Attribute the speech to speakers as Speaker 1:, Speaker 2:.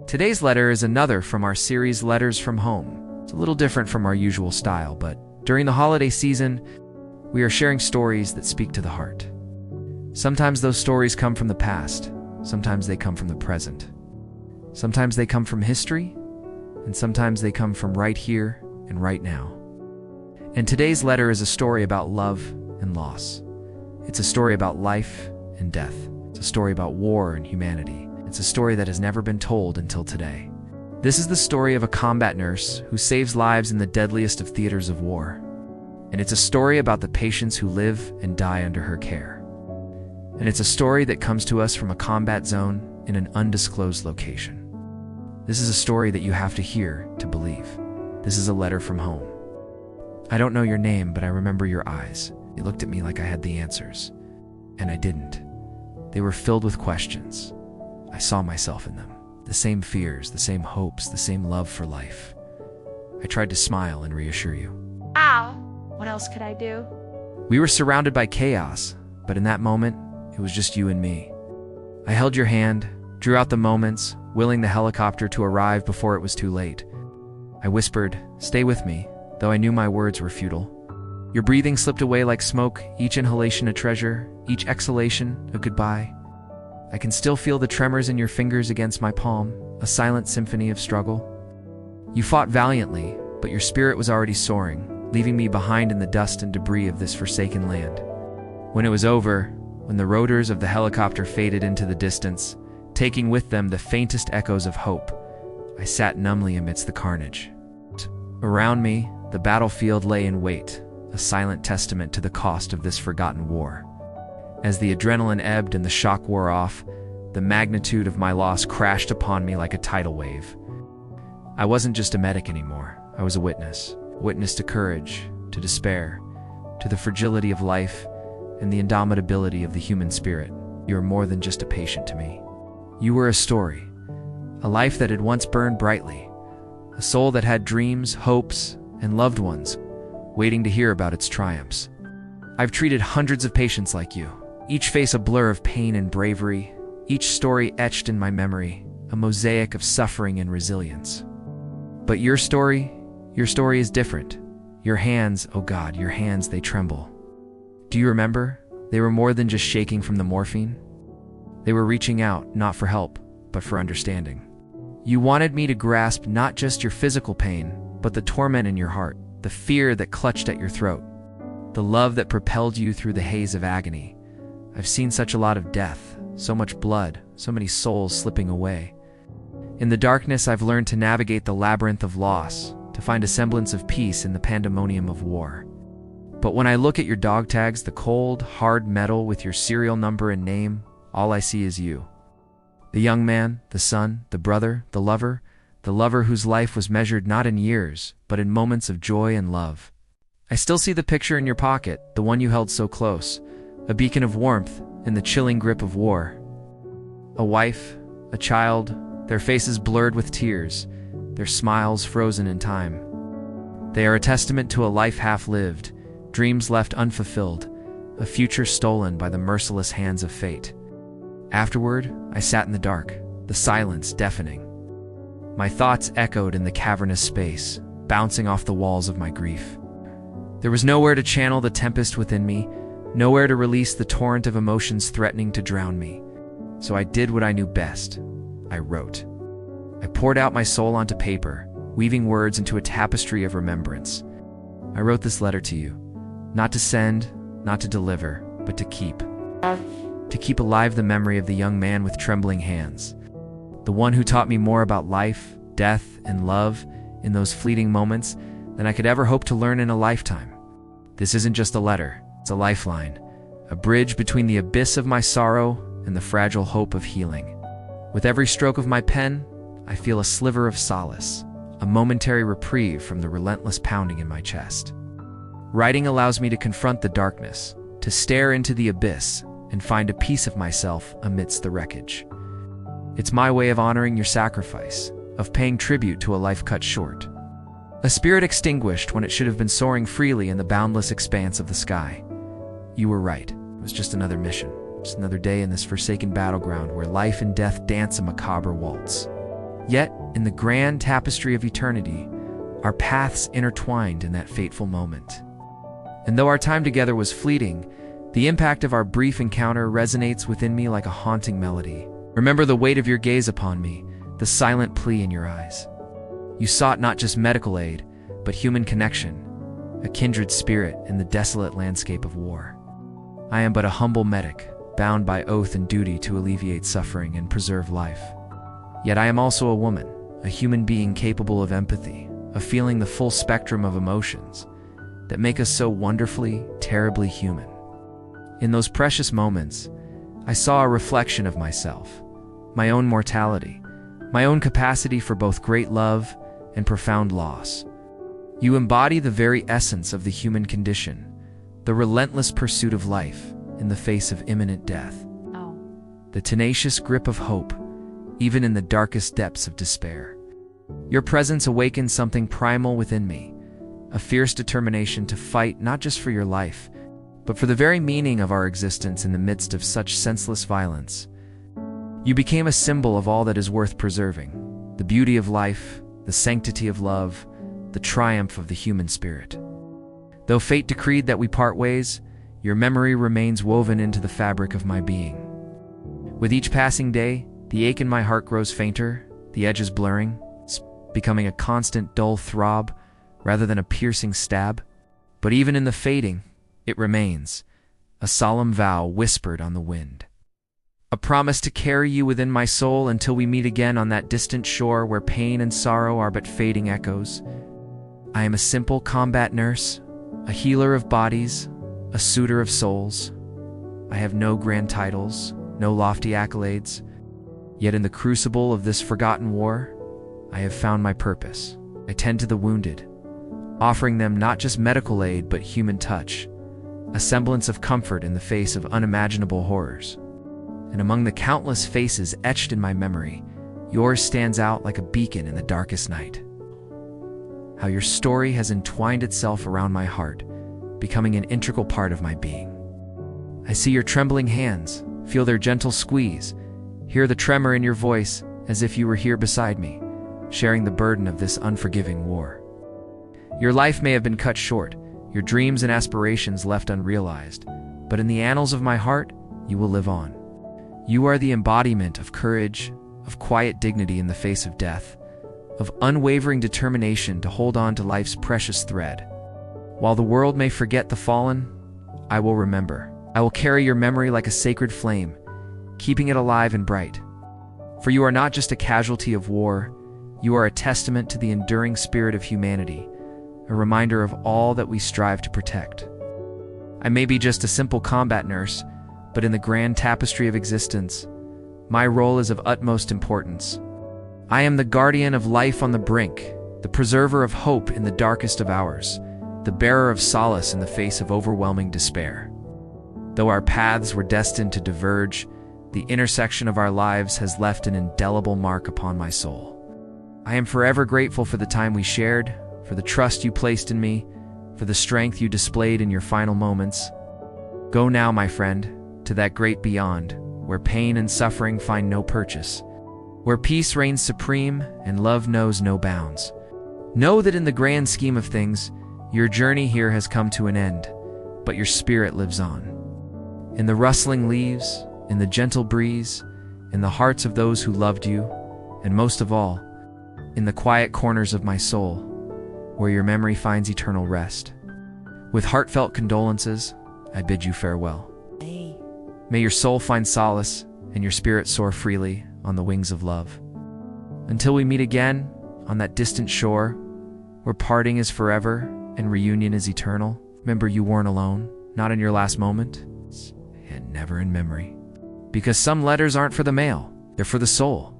Speaker 1: Today's letter is another from our series Letters from Home. It's a little different from our usual style, but during the holiday season, we are sharing stories that speak to the heart. Sometimes those stories come from the past, sometimes they come from the present. Sometimes they come from history, and sometimes they come from right here and right now. And today's letter is a story about love and loss. It's a story about life and death. It's a story about war and humanity. It's a story that has never been told until today. This is the story of a combat nurse who saves lives in the deadliest of theaters of war. And it's a story about the patients who live and die under her care. And it's a story that comes to us from a combat zone in an undisclosed location. This is a story that you have to hear to believe. This is a letter from home. I don't know your name, but I remember your eyes. You looked at me like I had the answers. And I didn't. They were filled with questions. I saw myself in them. The same fears, the same hopes, the same love for life. I tried to smile and reassure you.
Speaker 2: Ow! What else could I do?
Speaker 1: We were surrounded by chaos, but in that moment, it was just you and me. I held your hand, drew out the moments, willing the helicopter to arrive before it was too late. I whispered, "Stay with me," though I knew my words were futile. Your breathing slipped away like smoke, each inhalation a treasure, each exhalation a goodbye. I can still feel the tremors in your fingers against my palm, a silent symphony of struggle. You fought valiantly, but your spirit was already soaring, leaving me behind in the dust and debris of this forsaken land. When it was over, when the rotors of the helicopter faded into the distance, taking with them the faintest echoes of hope, I sat numbly amidst the carnage. Around me, the battlefield lay in wait, a silent testament to the cost of this forgotten war. As the adrenaline ebbed and the shock wore off, the magnitude of my loss crashed upon me like a tidal wave. I wasn't just a medic anymore. I was a witness to courage, to despair, to the fragility of life, and the indomitability of the human spirit. You were more than just a patient to me. You were a story, a life that had once burned brightly, a soul that had dreams, hopes, and loved ones, waiting to hear about its triumphs. I've treated hundreds of patients like you, each face a blur of pain and bravery, each story etched in my memory, a mosaic of suffering and resilience. But your story is different. Your hands, oh God, your hands, they tremble. Do you remember? They were more than just shaking from the morphine. They were reaching out, not for help, but for understanding. You wanted me to grasp not just your physical pain, but the torment in your heart, the fear that clutched at your throat, the love that propelled you through the haze of agony. I've seen such a lot of death, so much blood, so many souls slipping away. In the darkness, I've learned to navigate the labyrinth of loss, to find a semblance of peace in the pandemonium of war. But when I look at your dog tags, the cold, hard metal with your serial number and name, all I see is you. The young man, the son, the brother, the lover whose life was measured not in years, but in moments of joy and love. I still see the picture in your pocket, the one you held so close, a beacon of warmth in the chilling grip of war. A wife, a child, their faces blurred with tears, their smiles frozen in time. They are a testament to a life half-lived, dreams left unfulfilled, a future stolen by the merciless hands of fate. Afterward, I sat in the dark, the silence deafening. My thoughts echoed in the cavernous space, bouncing off the walls of my grief. There was nowhere to channel the tempest within me, nowhere to release the torrent of emotions threatening to drown me. So I did what I knew best. I wrote. I poured out my soul onto paper, weaving words into a tapestry of remembrance. I wrote this letter to you, not to send, not to deliver, but to keep. To keep alive the memory of the young man with trembling hands, the one who taught me more about life, death, and love in those fleeting moments than I could ever hope to learn in a lifetime. This isn't just a letter, it's a lifeline, a bridge between the abyss of my sorrow and the fragile hope of healing. With every stroke of my pen, I feel a sliver of solace, a momentary reprieve from the relentless pounding in my chest. Writing allows me to confront the darkness, to stare into the abyss, and find a piece of myself amidst the wreckage. It's my way of honoring your sacrifice, of paying tribute to a life cut short. A spirit extinguished when it should have been soaring freely in the boundless expanse of the sky. You were right. It was just another mission, just another day in this forsaken battleground where life and death dance a macabre waltz. Yet, in the grand tapestry of eternity, our paths intertwined in that fateful moment. And though our time together was fleeting, the impact of our brief encounter resonates within me like a haunting melody. Remember the weight of your gaze upon me, the silent plea in your eyes. You sought not just medical aid, but human connection, a kindred spirit in the desolate landscape of war. I am but a humble medic, bound by oath and duty to alleviate suffering and preserve life. Yet I am also a woman, a human being capable of empathy, of feeling the full spectrum of emotions that make us so wonderfully, terribly human. In those precious moments, I saw a reflection of myself, my own mortality, my own capacity for both great love and profound loss. You embody the very essence of the human condition, the relentless pursuit of life in the face of imminent death.
Speaker 2: Oh.
Speaker 1: The tenacious grip of hope, even in the darkest depths of despair. Your presence awakened something primal within me, a fierce determination to fight not just for your life, but for the very meaning of our existence in the midst of such senseless violence. You became a symbol of all that is worth preserving, the beauty of life, the sanctity of love, the triumph of the human spirit. Though fate decreed that we part ways, your memory remains woven into the fabric of my being. With each passing day, the ache in my heart grows fainter, the edges blurring, becoming a constant dull throb rather than a piercing stab. But even in the fading, it remains, a solemn vow whispered on the wind. A promise to carry you within my soul until we meet again on that distant shore where pain and sorrow are but fading echoes. I am a simple combat nurse, a healer of bodies, a soother of souls. I have no grand titles, no lofty accolades. Yet in the crucible of this forgotten war, I have found my purpose. I tend to the wounded, offering them not just medical aid but human touch, a semblance of comfort in the face of unimaginable horrors. And among the countless faces etched in my memory, yours stands out like a beacon in the darkest night. How your story has entwined itself around my heart, becoming an integral part of my being. I see your trembling hands, feel their gentle squeeze, hear the tremor in your voice as if you were here beside me, sharing the burden of this unforgiving war. Your life may have been cut short, your dreams and aspirations left unrealized, but in the annals of my heart, you will live on. You are the embodiment of courage, of quiet dignity in the face of death, of unwavering determination to hold on to life's precious thread. While the world may forget the fallen, I will remember. I will carry your memory like a sacred flame, keeping it alive and bright. For you are not just a casualty of war, you are a testament to the enduring spirit of humanity, a reminder of all that we strive to protect. I may be just a simple combat nurse, but in the grand tapestry of existence, my role is of utmost importance. I am the guardian of life on the brink, the preserver of hope in the darkest of hours, the bearer of solace in the face of overwhelming despair. Though our paths were destined to diverge, the intersection of our lives has left an indelible mark upon my soul. I am forever grateful for the time we shared, for the trust you placed in me, for the strength you displayed in your final moments. Go now, my friend, to that great beyond, where pain and suffering find no purchase, where peace reigns supreme and love knows no bounds. Know that in the grand scheme of things, your journey here has come to an end, but your spirit lives on. In the rustling leaves, in the gentle breeze, in the hearts of those who loved you, and most of all, in the quiet corners of my soul, where your memory finds eternal rest. With heartfelt condolences, I bid you farewell. May your soul find solace and your spirit soar freely on the wings of love. Until we meet again on that distant shore, where parting is forever and reunion is eternal, remember you weren't alone, not in your last moment, and never in memory. Because some letters aren't for the mail, they're for the soul.